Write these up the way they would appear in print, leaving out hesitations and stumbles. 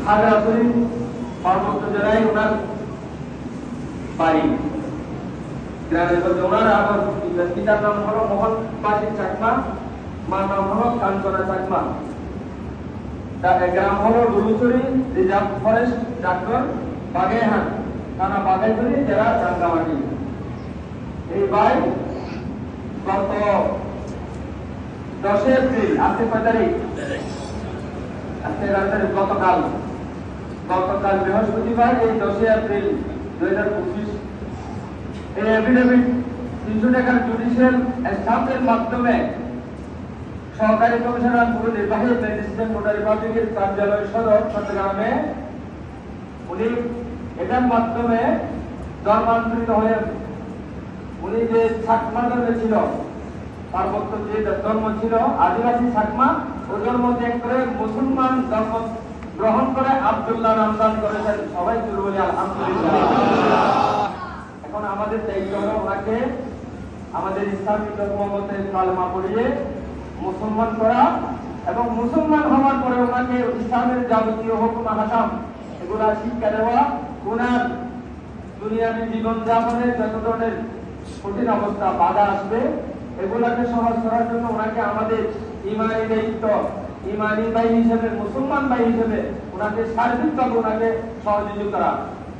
খাগড়াছড়ি পার্বত্য জেলায় ওনার বাড়ি। গ্রামের মধ্যে ওনার আবার পিতার নাম হলো মোহন পাশি চাকমা, মার নাম হলো কাঞ্চনা চাকমা। তার গ্রাম হলো ডুলুচুরি, রিজার্ভ ফরেস্ট, ডাক্তার বাগেরহাট, থানা বাগেরহাট, জেলা রাঙ্গামাটি। এই ভাই গত 10 এপ্রিল, আজকে কয় তারিখ? আজকে গতকাল বৃহস্পতিবার, এই 10 এপ্রিল 2025 এই এফিডেভিট 300 টাকার জুডিশিয়াল স্ট্যাম্পের মাধ্যমে সহকারী কমিশনার পুরো নির্বাহী ম্যাজিস্ট্রেট নোটারি পাবলিকের কার্যালয় সদর চট্টগ্রামে উনি এটার মাধ্যমে ধর্মান্তরিত হয়ে উনি যে ছাকমা ধর্মে ছিল, পার্বত্য যে ধর্ম ছিল আদিবাসী ছাকমা, ও ধর্ম ত্যাগ করে মুসলমান ধর্ম গ্রহণ করে আব্দুল্লাহ নামদান করেছেন। সবাই জোরে বলি আলহামদুলিল্লাহ। এখন আমাদের দায়িত্ব হলো ওনাকে আমাদের ইসলামিক ধর্ম মতে কালেমা পড়িয়ে মুসলমান করা, এবং মুসলমান হওয়ার পরে ওনাকে ইসলামের যাবতীয় হুকুম হাকাম এগুলা শিক্ষা দেওয়া, ওনার দুনিয়াবী জীবন যাপনের যত ধরনের কঠিন অবস্থা বাধা আসবে এগুলাকে সহজ করার জন্য ওনাকে আমাদের ইমানি দায়িত্ব, ইমানি ভাই হিসেবে, মুসলমান ভাই হিসেবে ওনাকে সার্বিকভাবে ওনাকে সহযোগিতা করা।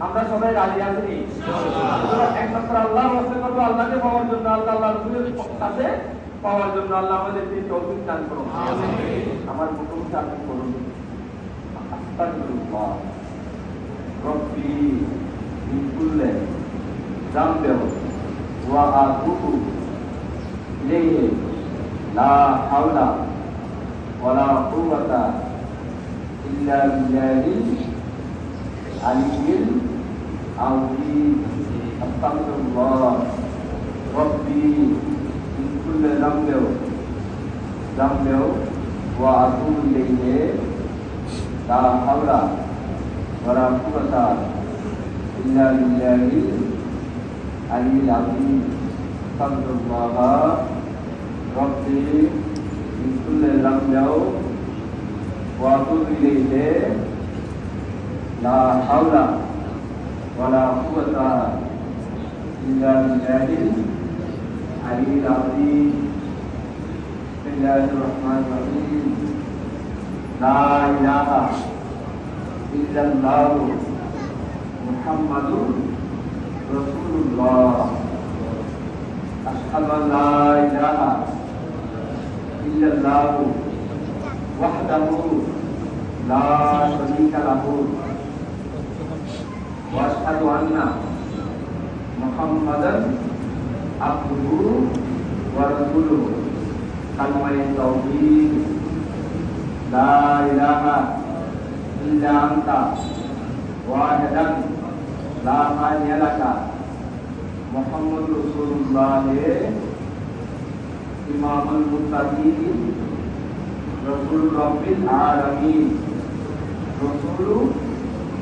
আমরা সবাই রাজি আছি একমাত্র আল্লাহর ওয়াস্তে করব, আল্লাহকে পাওয়ার জন্য, আল্লাহ রাসূলের কাছে পাওয়ার জন্য। আল্লাহ আমাদেরকে তৌফিক দান করুন। আমার মুখে আপনি করুন আস্তাগফিরুল্লাহ রব্বি মিন কুল্লি যামবিন ওয়া আতুবু ইলাইহি লা হাওলা ওয়ালা কুওয়াতা ইল্লা বিল্লাহিল আলিয়্যিল আযীম। আস্তাগফিরুল্লাহ রব্বি মিন কুল্লি যামবিন ওয়া আতুবু ইলাইহি লা হাওলা ওয়ালা কুওয়াতা ইল্লা বিল্লাহিল আলিয়্যিল আযীম। আস্তাগফিরুল্লাহ রব্বি মিন কুল্লি যামবিন ওয়া আতুবু ইলাইহি লা হাওলা ওয়ালা কুওয়াতা ইল্লা বিল্লাহিল আলিয়্যিল আযীম। বিসমিল্লাহির রহমানির রহিম। লা ইলাহা ইল্লাল্লাহু মুহাম্মাদুর রাসূলুল্লাহ। আশহাদু আন লা ইলাহা ইল্লাল্লাহু ওয়াহদাহু লা শারীকা লাহু ওয়া আশহাদু আন্না মুহাম্মাদান আবদুহু ওয়া রাসূলুহু। কালিমায়ে তাওহীদ। লা ইলাহা ইল্লা আনতা ওয়াহদান লা শারীকা লাকা মুহাম্মাদুর রাসূলুল্লাহ। ইমামুল মুত্তাকিন রাসূল রাব্বিল আলামিন, রাসূল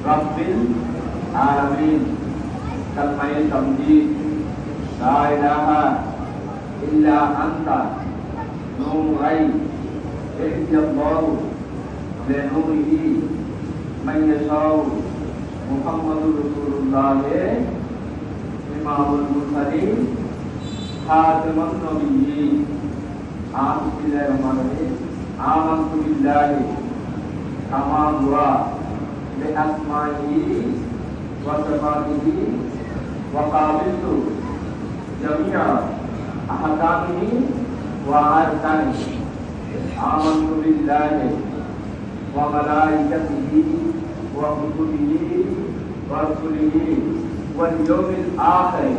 রাব্বিল আলামিন। কালিমায়ে তামজিদ। লা ইলাহা ইল্লা আনতা নূরাই ইয়াহদিয়াল্লাহু লিনূরিহি মান ইয়াশাউ। মুহাম্মাদুর রাসূলুল্লাহ ইমামুল মুরসালিন খাতামুন নবিয়্যিন। বিসমিল্লাহির রহমানির রহিম। আমানতু বিল্লাহি কামা হুয়া বিআসমাইহি ওয়া সিফাতিহি ওয়া কাবিলতু জামিআ আহকামিহি ওয়া আরকানিহি। আমানতু বিল্লাহি ওয়া মালাইকাতিহি ওয়া কুতুবিহি ওয়া রুসুলিহি ওয়াল ইয়াউমিল আখির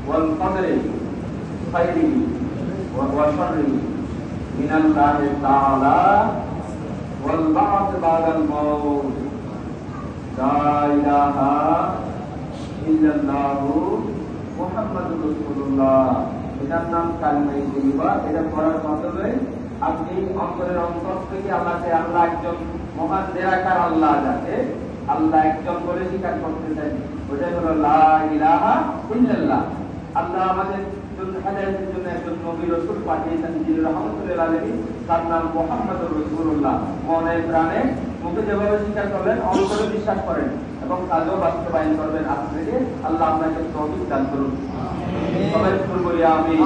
ওয়াল কদরি খাইরিহি ওয়া শাররিহি মিনাল্লাহি তাআলা ওয়াল বা'থ বা'দাল মাউত। লা ইলাহা ইল্লাল্লাহু মুহাম্মাদুর রাসূলুল্লাহ। এটার নাম কালিমায়ে তাইয়্যিবা। এটা পড়ার মাধ্যমে আপনি অন্তরের অন্তর থেকে আল্লাহকে, আল্লাহ একজন মহান নিরাকার আল্লাহ, যাকে আল্লাহ একজন বলে স্বীকার করতে চাই, ওটাই হলো লা ইলাহা ইল্লাল্লাহ। আল্লাহ আমাদের জন্য হেদায়েতের জন্য একজন নবী রাসূল পাঠিয়েছেন, যিনি রাহমাতুল লিল আলামিন, তার নাম মুহাম্মাদুর রাসূলুল্লাহ। মনে প্রাণে মুখে যেভাবে স্বীকার করলেন অন্তরে বিশ্বাস করেন এবং কাজেও বাস্তবায়ন করবেন। আজ থেকে আল্লাহ আপনাকে তৌফিক দান করুন। সবাই বলি আমিন।